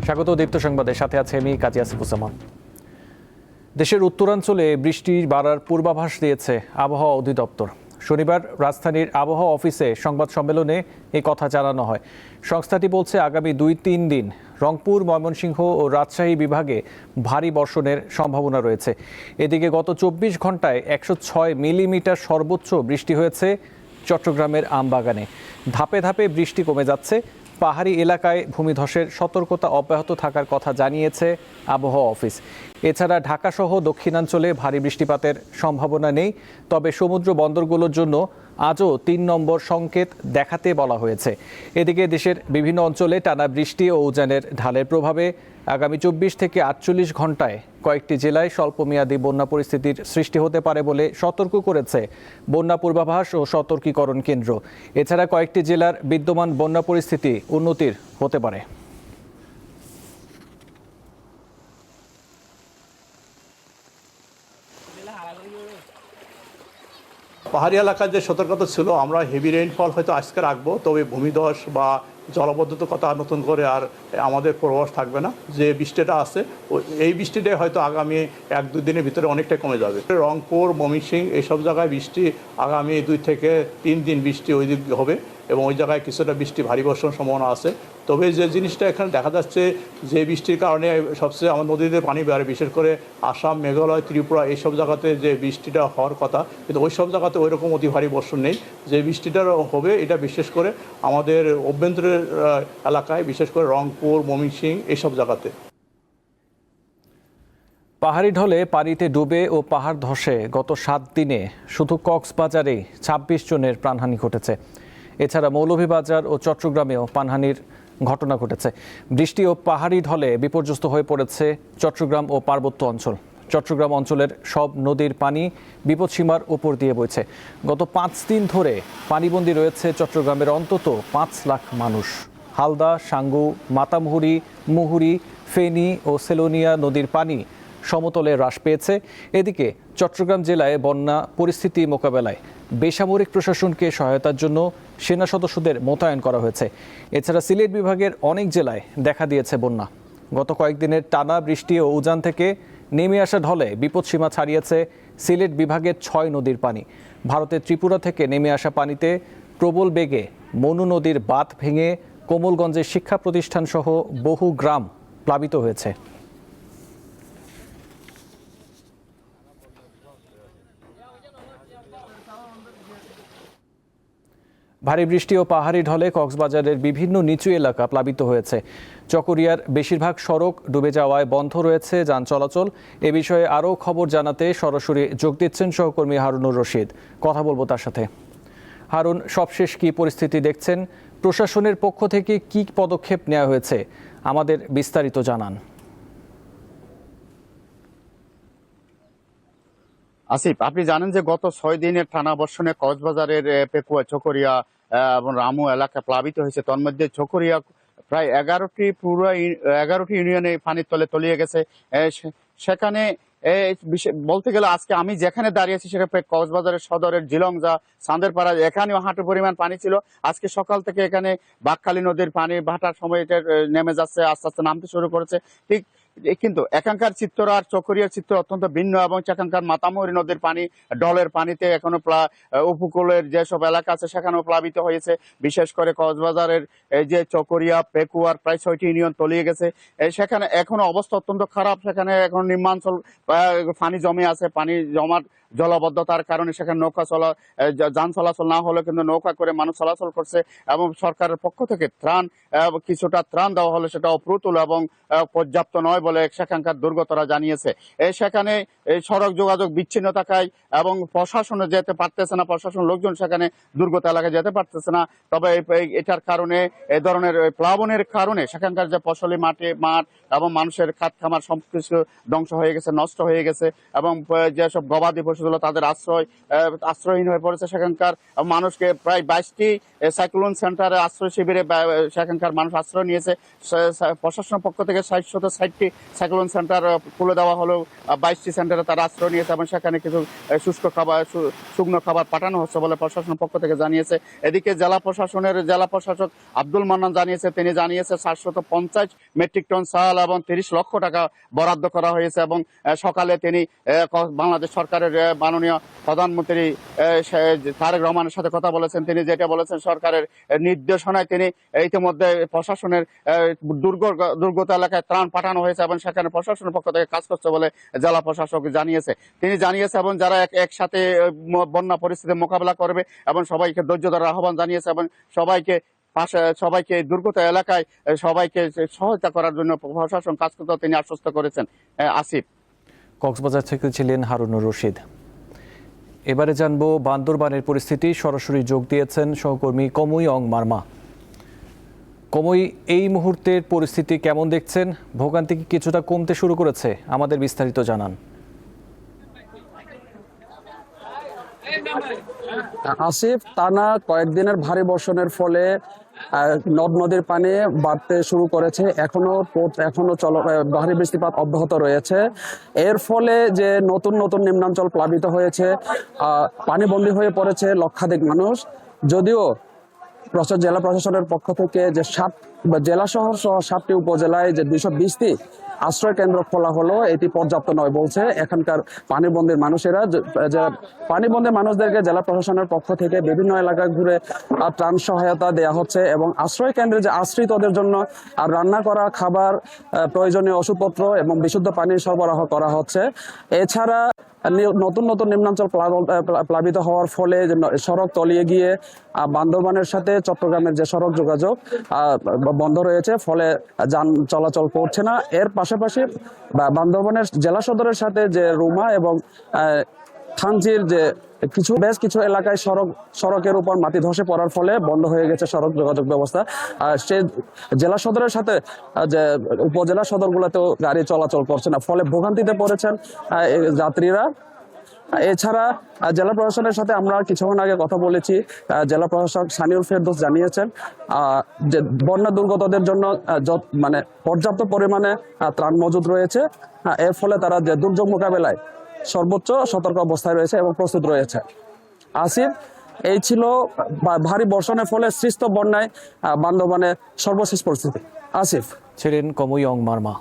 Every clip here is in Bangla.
স্বাগত দীপ্ত সংবাদের সাথে আছে আমি কাজী আসিফুজ্জামান। দেশের উত্তরাঞ্চলে বৃষ্টি বাড়ার পূর্বাভাস দিয়েছে আবহাওয়া অধিদপ্তর। শনিবার রাজধানীর আবহাওয়া অফিসে সংবাদ সম্মেলনে এই কথা জানানো হয়। সংস্থাটি বলছে আগামী 2-3 দিন রংপুর, ময়মনসিংহ ও রাজশাহী বিভাগে ভারী বর্ষণের সম্ভাবনা রয়েছে। এদিকে গত 24 ঘন্টায় 106 মিলিমিটার সর্বোচ্চ বৃষ্টি হয়েছে চট্টগ্রামের আমবাগানে। ধাপে ধাপে বৃষ্টি কমে যাচ্ছে। পাহাড়ি এলাকায় ভূমিধসের সতর্কতা অব্যাহত থাকার কথা জানিয়েছে আবহাওয়া অফিস। এছাড়া ঢাকাসহ দক্ষিণাঞ্চলে ভারী বৃষ্টিপাতের সম্ভাবনা নেই, তবে সমুদ্র বন্দরগুলোর জন্য আজও 3 নম্বর সংকেত দেখাতে বলা হয়েছে। এদিকে দেশের বিভিন্ন অঞ্চলে টানা বৃষ্টি ও উজানের ঢালের প্রভাবে আগামী 24 থেকে 48 ঘন্টায় কয়েকটি জেলায় স্বল্পমেয়াদী বন্যা পরিস্থিতির সৃষ্টি হতে পারে বলে সতর্ক করেছে বন্যা পূর্বাভাস ও সতর্কীকরণ কেন্দ্র। এছাড়া কয়েকটি জেলার বিদ্যমান বন্যা পরিস্থিতি উন্নতির হতে পারে। পাহাড়ি এলাকার যে সতর্কতা ছিল, আমরা হেভি রেইনফল হয়তো আজকে রাখবো, তবে ভূমিধস বা জলবদ্ধতার কথা নতুন করে আর আমাদের পূর্বাভাস থাকবে না। যে বৃষ্টিটা আছে এই বৃষ্টিটাই হয়তো আগামী 1-2 দিনের ভিতরে অনেকটাই কমে যাবে। রংপুর, ময়মনসিংহ এইসব জায়গায় বৃষ্টি আগামী 2 থেকে 3 দিন বৃষ্টি ওই দিক হবে এবং ওই জায়গায় কিছুটা বৃষ্টি ভারী বর্ষণের সম্ভাবনা আছে। তবে যে জিনিসটা এখানে দেখা যাচ্ছে, যে বৃষ্টির কারণে সবচেয়ে আমার নদীতে পানি বাড়ে, বিশেষ করে আসাম, মেঘালয়, ত্রিপুরা এইসব জায়গাতে যে বৃষ্টিটা হওয়ার কথা, কিন্তু ওই সব জায়গাতে ওই রকম অতি ভারী বর্ষণ নেই। যে বৃষ্টিটা হবে এটা বিশেষ করে আমাদের অভ্যন্তরের এলাকায়, বিশেষ করে রংপুর, ময়মনসিংহ এইসব জায়গাতে। পাহাড়ি ঢলে পানিতে ডুবে ও পাহাড় ধসে গত 7 দিনে শুধু কক্সবাজারেই 26 জনের প্রাণহানি ঘটেছে। এছাড়া মৌলভীবাজার ও চট্টগ্রামেও প্রাণহানির ঘটনা ঘটেছে। বৃষ্টি ও পাহাড়ি ঢলে বিপর্যস্ত হয়ে পড়েছে চট্টগ্রাম ও পার্বত্য অঞ্চল। চট্টগ্রাম অঞ্চলের সব নদীর পানি বিপদসীমার উপর দিয়ে বইছে। গত 5 দিন ধরে পানিবন্দী রয়েছে চট্টগ্রামের অন্তত 5 লাখ মানুষ। হালদা, সাঙ্গু, মাতামুহুরী, মুহুরী, ফেনী ও সেলোনিয়া নদীর পানি সমতলে হ্রাস পেয়েছে। এদিকে চট্টগ্রাম জেলায় বন্যা পরিস্থিতি মোকাবেলায় বেসামরিক প্রশাসনকে সহায়তার জন্য সেনা সদস্যদের মোতায়েন করা হয়েছে। এছাড়া সিলেট বিভাগের অনেক জেলায় দেখা দিয়েছে বন্যা। গত কয়েকদিনের টানা বৃষ্টি ও উজান থেকে নেমে আসা ঢলে বিপদসীমা ছাড়িয়েছে সিলেট বিভাগের 6 নদীর পানি। ভারতের ত্রিপুরা থেকে নেমে আসা পানিতে প্রবল বেগে মনু নদীর বাঁধ ভেঙে কোমলগঞ্জের শিক্ষা প্রতিষ্ঠান সহ বহু গ্রাম প্লাবিত হয়েছে। ভারী বৃষ্টি ও পাহাড়ি ঢলে কক্সবাজারের বিভিন্ন নিচু এলাকা প্লাবিত হয়েছে। চকরিয়ার বেশিরভাগ সড়ক ডুবে যাওয়ায় বন্ধ রয়েছে যান চলাচল। এ বিষয়ে আরও খবর জানাতে সরাসরি যোগ দিচ্ছেন সহকর্মী হারুনুর রশিদ। কথা বলবো তার সাথে। হারুন, সবশেষ কি পরিস্থিতি দেখছেন? প্রশাসনের পক্ষ থেকে কি পদক্ষেপ নেওয়া হয়েছে আমাদের বিস্তারিত জানান। আসিফ, আপনি জানেন যে গত 6 দিনের টানা বর্ষণে কক্সবাজারের পেকুয়া, চকরিয়া এবং রামু এলাকা প্লাবিত হয়েছে। তন্মধ্যে চকরিয়া প্রায় 11টি ইউনিয়নে পানির তলে তলিয়ে গেছে। সেখানে বলতে গেলে আজকে আমি যেখানে দাঁড়িয়েছি সেখানে কক্সবাজারের সদরের জিলংজা, চাঁদেরপাড়া, এখানেও হাঁটু পরিমাণ পানি ছিল। আজকে সকাল থেকে এখানে বাঁকখালী নদীর পানি ভাটার সময় এটা নেমে যাচ্ছে, আস্তে আস্তে নামতে শুরু করেছে। ঠিক কিন্তু এখানকার চিত্র আর চকরিয়ার চিত্র অত্যন্ত ভিন্ন, এবং সেখানকার মাতামুহুরী নদীর পানি, ডলের পানিতে এখনো উপকূলের যেসব এলাকা আছে সেখানেও প্লাবিত হয়েছে। বিশেষ করে কক্সবাজারের এই যে চকরিয়া, পেকুয়ার প্রায় 6টি ইউনিয়ন তলিয়ে গেছে। সেখানে এখনো অবস্থা অত্যন্ত খারাপ। সেখানে এখন নিম্নাঞ্চল পানি জমে আছে। পানি জমার জলবদ্ধতার কারণে সেখানে যান চলাচল না হলে কিন্তু নৌকা করে মানুষ চলাচল করছে, এবং সরকারের পক্ষ থেকে কিছুটা ত্রাণ দেওয়া হলে সেটা অপ্রতুল এবং পর্যাপ্ত নয় বলে সেখানকার দুর্গতরা জানিয়েছে। সেখানে সড়ক যোগাযোগ বিচ্ছিন্ন থাকায় এবং প্রশাসন যেতে পারতেছে না, প্রশাসন লোকজন সেখানে দুর্গত এলাকায় যেতে পারতেছে না। তবে এটার কারণে এ ধরনের প্লাবনের কারণে সেখানকার যে ফসলি মাঠ এবং মানুষের খাত খামার সবকিছু ধ্বংস হয়ে গেছে, নষ্ট হয়ে গেছে, এবং যেসব গবাদি পশু ছিল তাদের আশ্রয়হীন হয়ে পড়েছে সেখানকার মানুষকে। প্রায় 22টি সাইক্লোন সেন্টারে আশ্রয় শিবিরে সেখানকার মানুষ আশ্রয় নিয়েছে। প্রশাসনের পক্ষ থেকে 60টি সাইক্লোন সেন্টার খুলে দেওয়া হলো, 22টি সেন্টারে তারা আশ্রয় নিয়েছে এবং সেখানে কিছু শুকনো খাবার পাঠানো হচ্ছে বলে প্রশাসনের পক্ষ থেকে জানিয়েছে। এদিকে জেলা প্রশাসক আব্দুল মান্নান তিনি জানিয়েছে 750 মেট্রিক টন চাল এবং 30 লক্ষ টাকা বরাদ্দ করা হয়েছে এবং সকালে তিনি বাংলাদেশ সরকারের মাননীয় প্রধানমন্ত্রী তারেক রহমানের সাথে কথা বলেছেন। তিনি যেটা বলেছেন, সরকারের নির্দেশনায় তিনি ইতিমধ্যে প্রশাসনের দুর্গত এলাকায় ত্রাণ পাঠানো হয়েছে এবং সেখানে প্রশাসনের পক্ষ থেকে কাজ করছে বলে জেলা প্রশাসক তিনি জানিয়েছে এবং যারা একসাথে বন্যা পরিস্থিতি মোকাবেলা করবে এবং সবাইকে ধৈর্য ধরার আহ্বান জানিয়েছে এবং সবাইকে দুর্গত এলাকায় সবাইকে সহায়তা করার জন্য প্রশাসন কাজ করতে তিনি আশ্বস্ত করেছেন। আসিফ, কক্সবাজার থেকে ছিলেন হারুনুর রশিদ। এবারে জানবো বান্দরবানের পরিস্থিতি। সরাসরি যোগ দিয়েছেন সহকর্মী কমুই অং মারমা। কমুই, এই মুহূর্তের পরিস্থিতি কেমন দেখছেন? ভোগান্তি কি কিছুটা কমতে শুরু করেছে? আমাদের বিস্তারিত জানান। আসিফ, টানা কয়েকদিনের ভারী বর্ষণের ফলে নদ নদীর পানি বাড়তে শুরু করেছে। এখনো ভারী বৃষ্টিপাত অব্যাহত রয়েছে। এর ফলে যে নতুন নতুন নিম্নাঞ্চল প্লাবিত হয়েছে, পানিবন্দী হয়ে পড়েছে লক্ষাধিক মানুষ। যদিও জেলা প্রশাসনের পক্ষ থেকে যে জেলা শহর সহ 7টি উপজেলায় যে 220টি আশ্রয় কেন্দ্র খোলা হলো, এটি পর্যাপ্ত নয় বলছে এখানকার পানিবন্দির মানুষেরা। পানিবন্দি মানুষদেরকে জেলা প্রশাসনের পক্ষ থেকে বিভিন্ন এলাকায় ঘুরে ত্রাণ সহায়তা দেওয়া হচ্ছে এবং আশ্রয় কেন্দ্রে যে আশ্রিতদের জন্য রান্না করা খাবার, প্রয়োজনীয় ওষুধপত্র এবং বিশুদ্ধ পানি সরবরাহ করা হচ্ছে। এছাড়া নতুন নতুন নিম্নাঞ্চল প্লাবিত হওয়ার ফলে সড়ক তলিয়ে গিয়ে বান্দরবানের সাথে চট্টগ্রামের যে সড়ক যোগাযোগ বন্ধ রয়েছে, ফলে যান চলাচল করছে না। এর পাশাপাশি বান্দরবানের জেলা সদরের সাথে যে রুমা এবং থানচির যে বেশ কিছু এলাকায় সড়কের উপর মাটি ধসে পড়ার ফলে বন্ধ হয়ে গেছে সড়ক যোগাযোগ ব্যবস্থা। সে জেলা সদরের সাথে যে উপজেলা সদরগুলোতেও গাড়ি চলাচল করছে না, ফলে ভোগান্তিতে পড়েছেন যাত্রীরা। এছাড়া জেলা প্রশাসনের সাথে আমরা কিছুক্ষণ আগে কথা বলেছি। জেলা প্রশাসক সানিউল ফেরদৌস জানিয়েছেন যে বন্যা দুর্গতদের জন্য পর্যাপ্ত পরিমাণে ত্রাণ মজুদ রয়েছে। এর ফলে তারা যে দুর্যোগ মোকাবেলায় সর্বোচ্চ সতর্ক অবস্থায় রয়েছে এবং প্রস্তুত রয়েছে। আসিফ, এই ছিল ভারী বর্ষণের ফলে সৃষ্ট বন্যায় বান্দরবানের সর্বশেষ পরিস্থিতি। আসিফ ছিলেন কমুই অং মারমা।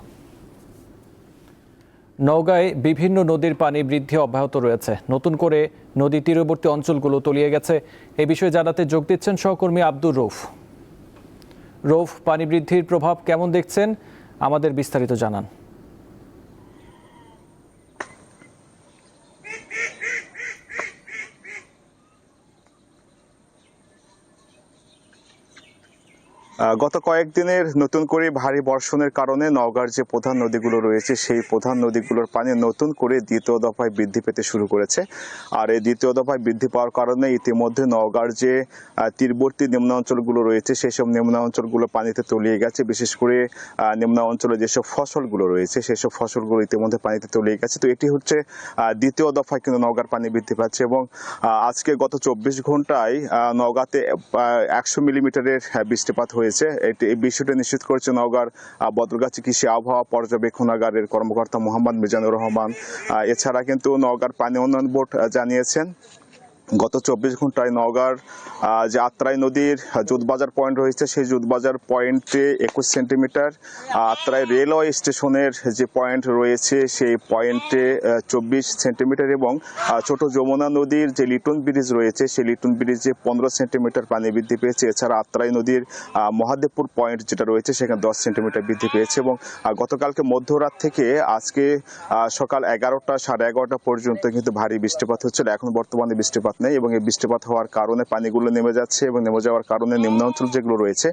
নওগাঁয় বিভিন্ন নদীর পানি বৃদ্ধি অব্যাহত রয়েছে। নতুন করে নদী তীরবর্তী অঞ্চলগুলো তলিয়ে গেছে। এ বিষয়ে জানাতে যোগ দিচ্ছেন সহকর্মী আব্দুর রৌফ। পানি বৃদ্ধির প্রভাব কেমন দেখছেন? আমাদের বিস্তারিত জানান। গত কয়েকদিনের নতুন করে ভারী বর্ষণের কারণে নওগাঁর যে প্রধান নদীগুলো রয়েছে সেই প্রধান নদীগুলোর পানি নতুন করে দ্বিতীয় দফায় বৃদ্ধি পেতে শুরু করেছে। আর এই দ্বিতীয় দফায় বৃদ্ধি পাওয়ার কারণে ইতিমধ্যে নওগাঁর যে তীরবর্তী নিম্ন অঞ্চলগুলো রয়েছে সেসব নিম্ন অঞ্চলগুলো পানিতে তলিয়ে গেছে। বিশেষ করে নিম্ন অঞ্চলে যেসব ফসলগুলো রয়েছে সেসব ফসলগুলো ইতিমধ্যে পানিতে তলিয়ে গেছে। তো এটি হচ্ছে দ্বিতীয় দফায় কিন্তু নওগাঁর পানি বৃদ্ধি পাচ্ছে এবং আজকে গত 24 ঘন্টায় নওগাঁতে 100 মিলিমিটারের বৃষ্টিপাত হয়েছে। এই বিষয়টি নিশ্চিত করেছে নওগাঁর বদলগাছি কৃষি আবহাওয়া পর্যবেক্ষণাগারের কর্মকর্তা মোহাম্মদ মিজানুর রহমান। এছাড়া কিন্তু নওগাঁর পানি উন্নয়ন বোর্ড জানিয়েছেন গত 24 ঘন্টায় নওগাঁর যে আত্রাই নদীর জুতবাজার পয়েন্ট রয়েছে সেই জুতবাজার পয়েন্টে 21 সেন্টিমিটার, আত্রাই রেলওয়ে স্টেশনের যে পয়েন্ট রয়েছে সেই পয়েন্টে 24 সেন্টিমিটার এবং ছোট যমুনা নদীর যে লিটন ব্রিজ রয়েছে সেই লিটন ব্রিজে 15 সেন্টিমিটার পানি বৃদ্ধি পেয়েছে। এছাড়া আত্রাই নদীর মহাদেবপুর পয়েন্ট যেটা রয়েছে সেখানে 10 সেন্টিমিটার বৃদ্ধি পেয়েছে এবং গতকালকে মধ্যরাত থেকে আজকে সকাল 11টা সাড়ে 11টা পর্যন্ত কিন্তু ভারী বৃষ্টিপাত হচ্ছিল। এখন বর্তমানে বৃষ্টিপাত নেই এবং এই বৃষ্টিপাত হওয়ার কারণে পানিগুলো নেমে যাচ্ছে এবং নেমে যাওয়ার কারণে নিম্নাঞ্চল যেগুলো রয়েছে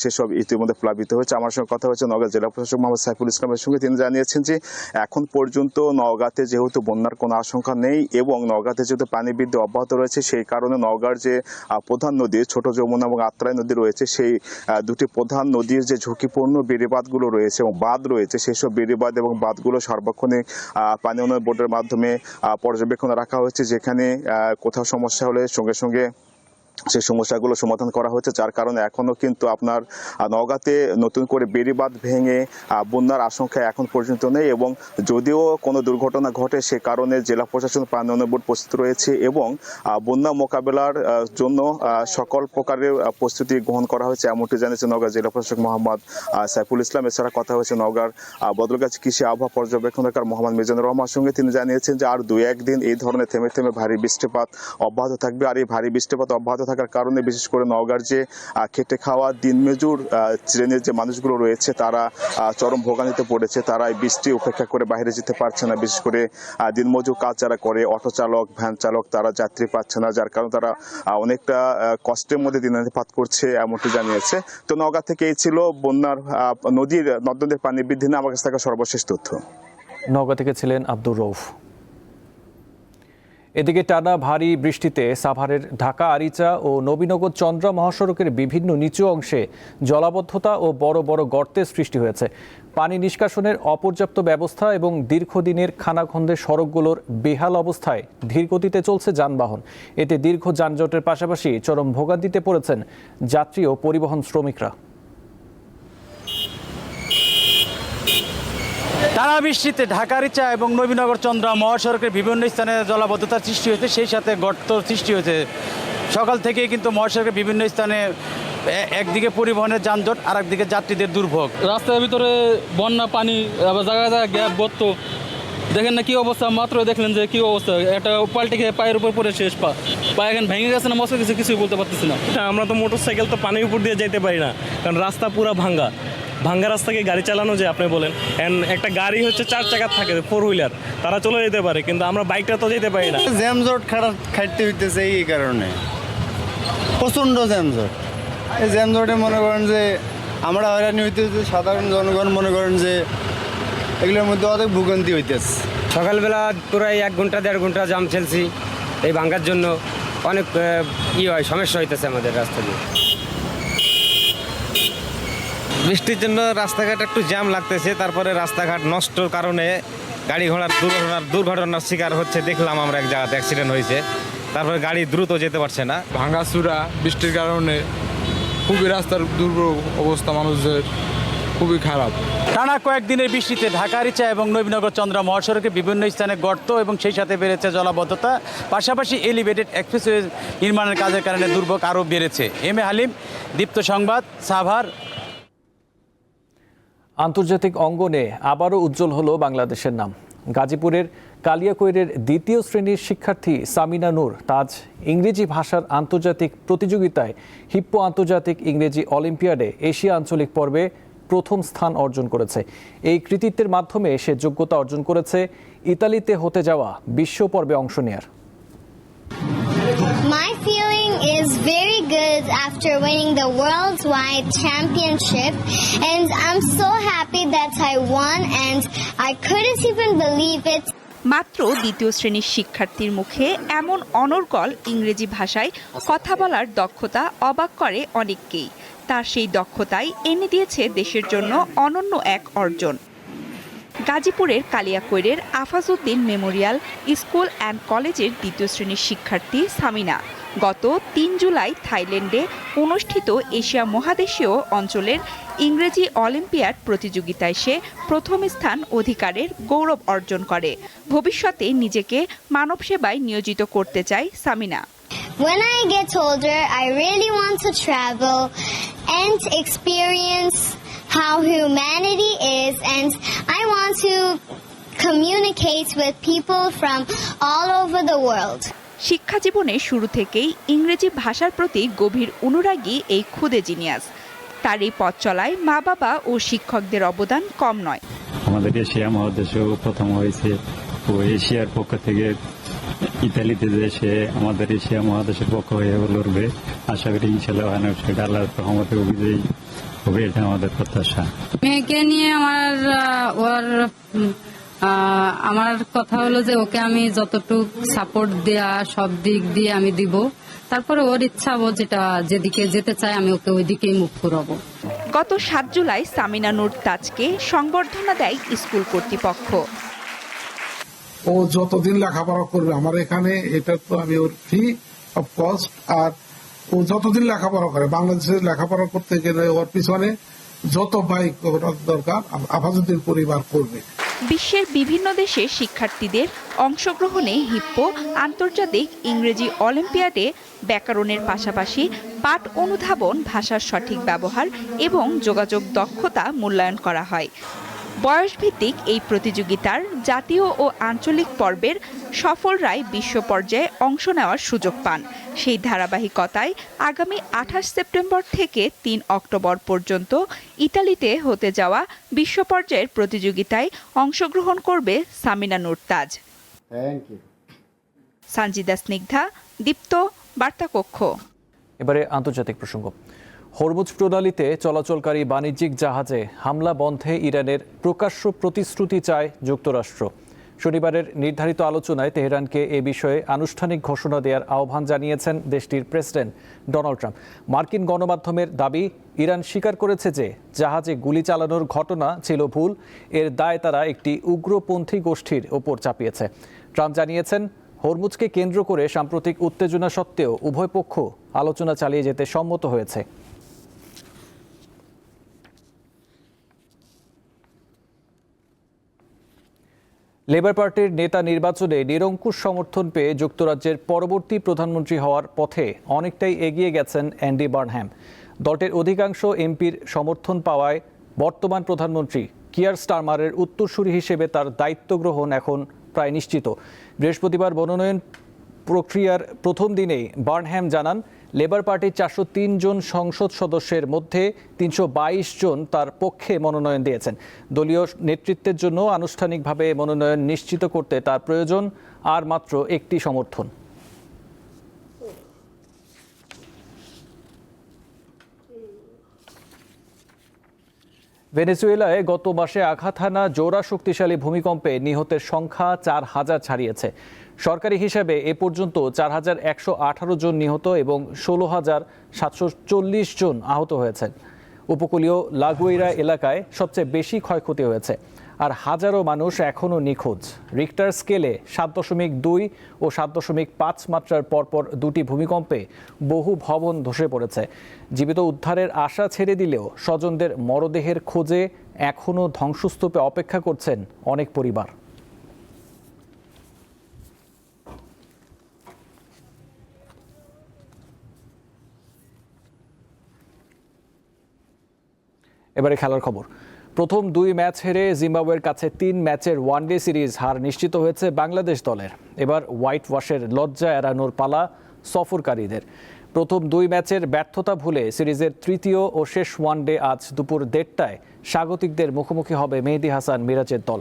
সেসব ইতিমধ্যে প্লাবিত হয়েছে। আমার সঙ্গে কথা হচ্ছে নওগাঁ জেলা প্রশাসক মোহাম্মদ সাইফুল ইসলামের সঙ্গে। তিনি জানিয়েছেন যে এখন পর্যন্ত নওগাঁতে যেহেতু বন্যার কোনো আশঙ্কা নেই এবং নওগাঁতে যেহেতু পানি বৃদ্ধি অব্যাহত রয়েছে, সেই কারণে নওগাঁর যে প্রধান নদী ছোট যমুনা এবং আত্রাই নদী রয়েছে, সেই দুটি প্রধান নদীর যে ঝুঁকিপূর্ণ বেড়িবাঁধগুলো রয়েছে এবং বাঁধ রয়েছে, সেসব বেড়িবাঁধ এবং বাঁধগুলো সার্বক্ষণিক পানি উন্নয়ন বোর্ডের মাধ্যমে পর্যবেক্ষণে রাখা হয়েছে, যেখানে কোথাও সমস্যা হলে সঙ্গে সঙ্গে সেই সমস্যাগুলো সমাধান করা হচ্ছে। যার কারণে এখনো কিন্তু আপনার নওগাঁতে নতুন করে বেড়িবাঁধ ভেঙে বন্যার আশঙ্কা এখন পর্যন্ত নেই এবং যদিও কোনো দুর্ঘটনা ঘটে সে কারণে জেলা প্রশাসন পানি উন্নয়ন বোর্ড প্রস্তুত রয়েছে এবং বন্যা মোকাবেলার জন্য সকল প্রকারের প্রস্তুতি গ্রহণ করা হয়েছে, এমনটি জানিয়েছে নওগাঁ জেলা প্রশাসক মোহাম্মদ সাইফুল ইসলাম। এছাড়া কথা হয়েছে নওগাঁর বদলগাছি কৃষি আবহাওয়া পর্যবেক্ষণকার মোহাম্মদ মিজানুর রহমানের সঙ্গে। তিনি জানিয়েছেন যে আর 2-1 দিন এই ধরনের থেমে থেমে ভারী বৃষ্টিপাত অব্যাহত থাকবে। আর এই ভারী বৃষ্টিপাত অব্যাহত থাকার কারণে বিশেষ করে নওগাঁর যে খেটে খাওয়া দিনমজুর শ্রেণীর যে মানুষগুলো রয়েছে তারা চরম ভোগান্তিতে পড়েছে। তারা এই বৃষ্টি উপেক্ষা করে বাইরে যেতে পারছে না। বিশেষ করে দিনমজুর কাজ যারা করে, অটো চালক, ভ্যান চালক, তারা যাত্রী পাচ্ছে না, যার কারণে তারা অনেকটা কষ্টের মধ্যে দিনাতিপাত করছে, এমনটি জানিয়েছে। তো নওগাঁ থেকে এই ছিল বন্যার নদ-নদীর পানি বৃদ্ধি নিয়ে আমার কাছে থাকা সর্বশেষ তথ্য। নওগাঁ থেকে ছিলেন আব্দুর রউফ। এদিকে টানা ভারী বৃষ্টিতে সাভারের ঢাকা আরিচা ও নবীনগর চন্দ্রা মহাসড়কের বিভিন্ন নিচু অংশে জলাবদ্ধতা ও বড় বড় গর্তের সৃষ্টি হয়েছে। পানি নিষ্কাশনের অপর্যাপ্ত ব্যবস্থা এবং দীর্ঘদিনের খানাখন্দের সড়কগুলোর বেহাল অবস্থায় ধীরগতিতে চলছে যানবাহন। এতে দীর্ঘ যানজটের পাশাপাশি চরম ভোগান্তিতে পড়েছেন যাত্রী ও পরিবহন শ্রমিকরা। টানা বৃষ্টিতে ঢাকা-আরিচা এবং নবীনগর চন্দ্রা মহাসড়কের বিভিন্ন স্থানে জলাবদ্ধতার সৃষ্টি হয়েছে, সেই সাথে গর্ত সৃষ্টি হয়েছে। সকাল থেকে কিন্তু মহাসড়কের বিভিন্ন স্থানে একদিকে পরিবহনের যানজট, আর একদিকে যাত্রীদের দুর্ভোগ। রাস্তার ভিতরে বন্যা পানি, আবার জায়গায় জায়গায় গ্যাপ গর্ত, দেখেন না কি অবস্থা। মাত্র দেখলেন যে কি অবস্থা, একটা পাল্টে খেয়ে পায়ের উপর পড়ে শেষ পা এখন ভেঙে গেছে না মস্ত কিছু, কিছুই বলতে পারতেছি না। আমরা তো মোটরসাইকেল তো পানির উপর দিয়ে যেতে পারি না, কারণ রাস্তা পুরো ভাঙ্গা রাস্তাকে গাড়ি চালানো যায় আপনি বলেন। একটা গাড়ি হচ্ছে 4 চাকার থাকে, 4 হুইলার, তারা চলে যেতে পারে, কিন্তু আমরা বাইকটা তো যেতে পারি না। জ্যামজট খাটতে হইতেছে এই কারণে, প্রচণ্ড জ্যামজট। এই জ্যামজটে মনে করেন যে আমরা হয়রানি হইতেছে, সাধারণ জনগণ মনে করেন যে এগুলোর মধ্যে অনেক ভোগান্তি হইতেছে। সকালবেলা প্রায় 1 ঘন্টা 1.5 ঘন্টা জাম চলছি, এই ভাঙ্গার জন্য অনেক হয়, সমস্যা হইতেছে আমাদের রাস্তা দিয়ে। বৃষ্টির জন্য রাস্তাঘাট একটু জ্যাম লাগতেছে, তারপরে রাস্তাঘাট নষ্টর কারণে গাড়ি ঘোড়ার দুর্ঘটনার শিকার হচ্ছে। দেখলাম আমরা এক জায়গাতে অ্যাক্সিডেন্ট হয়েছে, তারপরে গাড়ি দ্রুত যেতে পারছে না। ভাঙাচুরা বৃষ্টির কারণে খুবই রাস্তার দুর্ভোগ অবস্থা, মানুষের খুবই খারাপ। টানা কয়েকদিনের বৃষ্টিতে ঢাকা-আরিচা এবং নবীনগর চন্দ্রা মহাসড়কের বিভিন্ন স্থানে গর্ত এবং সেই সাথে বেড়েছে জলাবদ্ধতা। পাশাপাশি এলিভেটেড এক্সপ্রেসওয়ে নির্মাণের কাজের কারণে দুর্ভোগ আরও বেড়েছে। এম এ হালিম, দীপ্ত সংবাদ, সাভার। আন্তর্জাতিক অঙ্গনে আবারও উজ্জ্বল হলো বাংলাদেশের নাম। গাজীপুরের কালিয়াকৈরের 2য় শ্রেণীর শিক্ষার্থী সামিনা নূর তাজ ইংরেজি ভাষার আন্তর্জাতিক প্রতিযোগিতায় হিপ্পো আন্তর্জাতিক ইংরেজি অলিম্পিয়াডে এশিয়া আঞ্চলিক পর্বে প্রথম স্থান অর্জন করেছে। এই কৃতিত্বের মাধ্যমে সে যোগ্যতা অর্জন করেছে ইতালিতে হতে যাওয়া বিশ্ব পর্বে অংশ নেয়ার। My feeling is very good after winning the worldwide championship, and I'm so happy that I won, and I couldn't even believe it. মাত্র 2য় শ্রেণীর শিক্ষার্থীর মুখে এমন অনর্গল ইংরেজি ভাষায় কথা বলার দক্ষতা অবাক করে অনেককেই। তার সেই দক্ষতাই এনে দিয়েছে দেশের জন্য অনন্য এক অর্জন। গাজীপুরের কালিয়াকৈরের আফাজউদ্দিন মেমোরিয়াল স্কুল অ্যান্ড কলেজের 2য় শ্রেণীর শিক্ষার্থী সামিনা গত 3 জুলাই থাইল্যান্ডে অনুষ্ঠিত এশিয়া মহাদেশীয় অঞ্চলের ইংরেজি অলিম্পিয়াড প্রতিযোগিতায় সে প্রথম স্থান অধিকারের গৌরব অর্জন করে। ভবিষ্যতে নিজেকে মানব সেবায় নিয়োজিত করতে চায় Samina. When I get older, I really want to travel and experience how humanity is, and I want to communicate with people from all over the world. শিক্ষা জীবনের শুরু থেকেই ইংরেজি ভাষার প্রতি গভীর অনুরাগী এই ক্ষুদে জিনিয়াস। তার এই পথ চলায় মা বাবা ও শিক্ষকদের অবদান কম নয়। আমাদের এশিয়া মহাদেশেও প্রথম হয়েছে, তো এশিয়ার পক্ষ থেকে ইতালিতে দেশে আমাদের এশিয়া মহাদেশের পক্ষ হয়ে লড়বে। আশা করি ইনশাল্লাহ আল্লাহর রহমতে বিজয়ী হবে, এটা আমাদের প্রত্যাশা। মেয়েকে নিয়ে আমার কথা হলো যে ওকে আমি যতটুকু সাপোর্ট দেয়া সব দিক দিয়ে আমি দিব, তারপরে ওর ইচ্ছা, ও যেদিকে যেতে চায় আমি ওকে ওই দিকেই মুভ করাবো। গত 7 জুলাই সামিনা নূর তাজকে সংবর্ধনা দেয় স্কুল কর্তৃপক্ষ। ও যতদিন লেখাপড়া করবে আমার এখানে, এটা তো আমি ওর ফ্রি অফ কস্ট। আর ও যতদিন লেখাপড়া করে, বাংলাদেশে লেখাপড়া করতে গেলে ওর পিছনে যত বাইক দরকার আফাজউদ্দিন পরিবার করবে। বিশ্বের বিভিন্ন দেশের শিক্ষার্থীদের অংশগ্রহণে হিপ্পো আন্তর্জাতিক ইংরেজি অলিম্পিয়াডে ব্যাকরণের পাশাপাশি পাঠ অনুধাবন, ভাষার সঠিক ব্যবহার এবং যোগাযোগ দক্ষতা মূল্যায়ন করা হয়। বয়সভিত্তিক এই প্রতিযোগিতার জাতীয় ও আঞ্চলিক পর্বের সফলরাই বিশ্ব পর্যায়ে অংশ নেওয়ার সুযোগ পান। সেই ধারাবাহিকতায় আগামী 28 সেপ্টেম্বর থেকে 3 অক্টোবর পর্যন্ত ইতালিতে হতে যাওয়া বিশ্ব পর্যায়ের প্রতিযোগিতায় অংশগ্রহণ করবে সামিনা নূর তাজ। সঞ্জিদা স্নিগ্ধা, দীপ্ত, বার্তাকক্ষ। এবারে আন্তর্জাতিক প্রসঙ্গ। হরমুজ প্রণালীতে চলাচলকারী বাণিজ্যিক জাহাজে হামলা বন্ধে ইরানের প্রকাশ্য প্রতিশ্রুতি চায় যুক্তরাষ্ট্র। শনিবারের নির্ধারিত আলোচনায় তেহরানকে এ বিষয়ে আনুষ্ঠানিক ঘোষণা দেওয়ার আহ্বান জানিয়েছেন দেশটির প্রেসিডেন্ট ডোনাল্ড ট্রাম্প। মার্কিন গণমাধ্যমের দাবি, ইরান স্বীকার করেছে যে জাহাজে গুলি চালানোর ঘটনা ছিল ভুল, এর দায় তারা একটি উগ্রপন্থী গোষ্ঠীর ওপর চাপিয়েছে। ট্রাম্প জানিয়েছেন, হরমুজকে কেন্দ্র করে সাম্প্রতিক উত্তেজনা সত্ত্বেও উভয় পক্ষ আলোচনা চালিয়ে যেতে সম্মত হয়েছে। লেবার পার্টির নেতা নির্বাচনে নিরঙ্কুশ সমর্থন পেয়ে যুক্তরাজ্যের পরবর্তী প্রধানমন্ত্রী হওয়ার পথে অনেকটাই এগিয়ে গেছেন অ্যান্ডি বার্নহ্যাম। দলটির অধিকাংশ এমপির সমর্থন পাওয়ায় বর্তমান প্রধানমন্ত্রী কিয়ার স্টারমারের উত্তরসূরি হিসেবে তার দায়িত্ব গ্রহণ এখন প্রায় নিশ্চিত। বৃহস্পতিবার মনোনয়ন প্রক্রিয়ার প্রথম দিনেই বার্নহ্যাম জানান, লেবার পার্টির 403 জন সংসদ সদস্যের মধ্যে 322 জন তার পক্ষে মনোনয়ন দিয়েছেন। দলীয় নেতৃত্বের জন্য আনুষ্ঠানিকভাবে মনোনয়ন নিশ্চিত করতে তার প্রয়োজন আর মাত্র একটি সমর্থন। ভেনেজুয়েলায় গত মাসে আঘাত হানা জোড়া শক্তিশালী ভূমিকম্পে নিহতের সংখ্যা 4000 ছাড়িয়েছে। সরকারি হিসাবে এ পর্যন্ত 4118 জন নিহত এবং 16740 জন আহত হয়েছেন। উপকূলীয় লাগুইরা এলাকায় সবচেয়ে বেশি ক্ষয়ক্ষতি হয়েছে, আর হাজারো মানুষ এখনও নিখোঁজ। রিক্টার স্কেলে 7.2 ও 7.5 মাত্রার পরপর দুটি ভূমিকম্পে বহু ভবন ধসে পড়েছে। জীবিত উদ্ধারের আশা ছেড়ে দিলেও স্বজনদের মরদেহের খোঁজে এখনও ধ্বংসস্তূপে অপেক্ষা করছেন অনেক পরিবার। এবারে খেলার খবর। প্রথম 2 ম্যাচ হেরে জিম্বাবুয়ের কাছে 3 ম্যাচের ওয়ানডে সিরিজ হার নিশ্চিত হয়েছে বাংলাদেশ দলের। এবার হোয়াইট ওয়াশের লজ্জা এড়ানোর পালা সফরকারীদের। প্রথম 2 ম্যাচের ব্যর্থতা ভুলে সিরিজের তৃতীয় ও শেষ ওয়ানডে আজ দুপুর 1:30টায় স্বাগতিকদের মুখোমুখি হবে মেহেদী হাসান মিরাজের দল।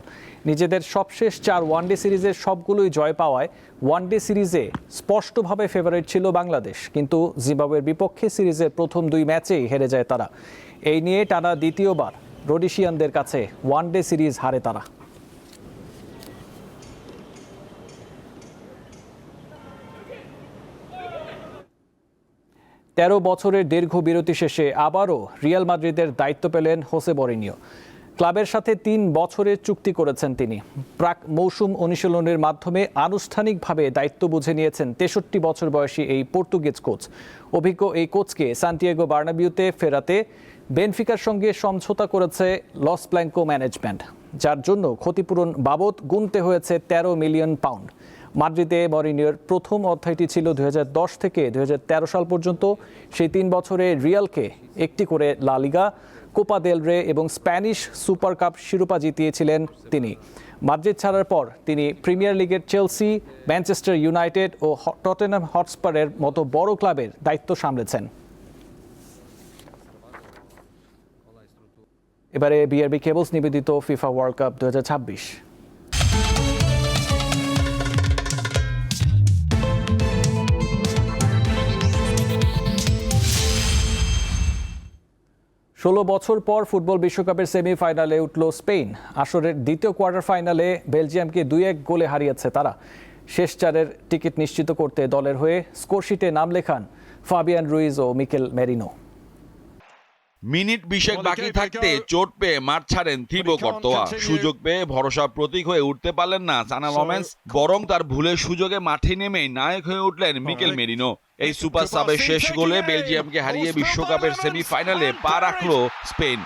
নিজেদের সবশেষ 4 ওয়ানডে সিরিজের সবগুলোই জয় পাওয়ায় ওয়ানডে সিরিজে স্পষ্টভাবে ফেভারিট ছিল বাংলাদেশ, কিন্তু জিম্বাবুয়ের বিপক্ষে সিরিজের প্রথম 2 ম্যাচেই হেরে যায় তারা। এই নিয়ে টানা দ্বিতীয়বার রোডেশিয়ানদের কাছে ওয়ানডে সিরিজ হারে তারা। তেরো বছরের দীর্ঘ বিরতি শেষে আবারও রিয়াল মাদ্রিদের দায়িত্ব পেলেন হোসে মরিনিও। ক্লাবের সাথে 3 বছরের চুক্তি করেছেন তিনি। প্রাক মৌসুম অনুশীলনের মাধ্যমে আনুষ্ঠানিকভাবে দায়িত্ব বুঝে নিয়েছেন 63 বছর বয়সী এই পর্তুগিজ কোচ। অভিজ্ঞ এই কোচকে সান্টিয়াগো বার্নাবিউতে ফেরাতে বেনফিকার সঙ্গে সমঝোতা করেছে লস ব্ল্যাঙ্কো ম্যানেজমেন্ট, যার জন্য ক্ষতিপূরণ বাবদ গুনতে হয়েছে 13 মিলিয়ন পাউন্ড। মাদ্রিদে মরিনিওর প্রথম অধ্যায়টি ছিল 2010 থেকে 2013 সাল পর্যন্ত। সেই 3 বছরে রিয়ালকে একটি করে লা লিগা, কোপা দেল রে এবং স্প্যানিশ সুপার কাপ শিরোপা জিতিয়েছিলেন তিনি। মাদ্রিদ ছাড়ার পর তিনি প্রিমিয়ার লিগের চেলসি, ম্যানচেস্টার ইউনাইটেড ও টটেনহাম হটস্পারের মতো বড় ক্লাবের দায়িত্ব সামলেছেন। এবারে বিআরবি কেবলস নিবেদিত ফিফা ওয়ার্ল্ড কাপ 2026। 16 বছর পর ফুটবল বিশ্বকাপের সেমিফাইনালে উঠল স্পেন। আসরের দ্বিতীয় কোয়ার্টার ফাইনালে বেলজিয়ামকে 2-1 গোলে হারিয়েছে তারা। শেষ চারের টিকিট নিশ্চিত করতে দলের হয়ে স্কোরশিটে নাম লেখান ফাবিয়ান রুইজ ও মিকেল মেরিনো। মিনিট 20 বাকি থাকতে চোট পেয়ে মাঠ ছাড়েন থিবো কর্তোয়া। সুযোগ পেয়ে ভরসা প্রতীক হয়ে উঠতে পারলেন না সানা লমেন্স, বরং তার ভুলের সুযোগে মাঠে নেমেই নায়ক হয়ে উঠলেন মিকেল মেরিনো। এই সুপার সাবের শেষ গোলে বেলজিয়ামকে হারিয়ে বিশ্বকাপের সেমিফাইনালে পা রাখল স্পেন।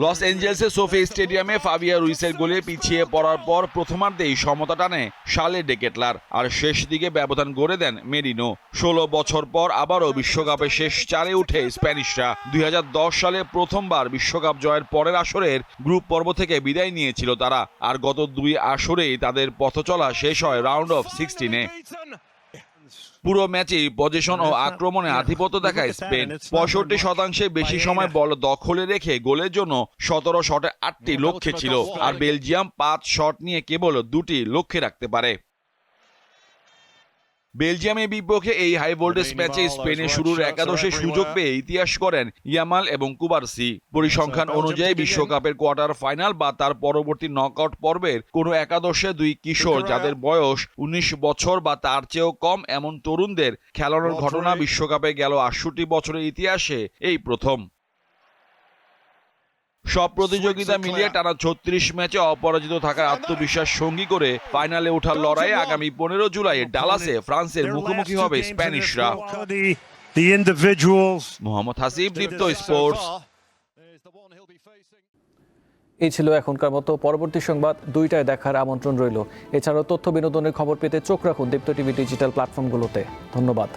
লস এঞ্জেলসের সোফি স্টেডিয়ামে ফাবিয়া রুইসের গোলে পিছিয়ে পড়ার পর প্রথমার্ধেই সমতা টানে শার্লে ডে কেটলার, আর শেষ দিকে ব্যবধান গড়ে দেন মেরিনো। 16 বছর পর আবারও বিশ্বকাপে শেষ চারে উঠে স্প্যানিশরা। 2010 সালে প্রথমবার বিশ্বকাপ জয়ের পরের আসরের গ্রুপ পর্ব থেকে বিদায় নিয়েছিল তারা, আর গত 2 আসরেই তাদের পথচলা শেষ হয় রাউন্ড অফ 16-এ। পুরো ম্যাচেই পজিশন ও আক্রমণে আধিপত্য দেখায় স্পেন। 65% বেশি সময় বল দখলে রেখে গোলের জন্য 17 শটে 8টি লক্ষ্যে ছিল, আর বেলজিয়াম 5 শট নিয়ে কেবল 2টি লক্ষ্যে রাখতে পারে। বেলজিয়ামের বিপক্ষে এই হাই ভোল্টেজ ম্যাচে স্পেনের শুরুর একাদশে সুযোগ পেয়ে ইতিহাস করেন ইয়ামাল এবং কুবারসি। পরিসংখ্যান অনুযায়ী বিশ্বকাপের কোয়ার্টার ফাইনাল বা তার পরবর্তী নকআউট পর্বের কোনো একাদশে 2 কিশোর যাদের বয়স 19 বছর বা তার চেয়েও কম এমন তরুণদের খেলানোর ঘটনা বিশ্বকাপে গেল 68 বছরের ইতিহাসে এই প্রথম। সব প্রতিযোগিতা মিলিয়ে টানা 36 ম্যাচে অপরাজিত থাকার আত্মবিশ্বাস সঙ্গী করে ফাইনালে ওঠার লড়াইয়ে আগামী 15 জুলাই ডালাসে ফ্রান্সের মুখোমুখি হবে স্প্যানিশরা। মোহাম্মদ হাসিব, দীপ্ত স্পোর্টস। এই ছিল এখনকার মতো। পরবর্তী সংবাদ 2টায় দেখার আমন্ত্রণ রইল। এছাড়াও তথ্য বিনোদনের খবর পেতে চোখ রাখুন দীপ্ত টিভি ডিজিটাল প্ল্যাটফর্মগুলোতে। ধন্যবাদ।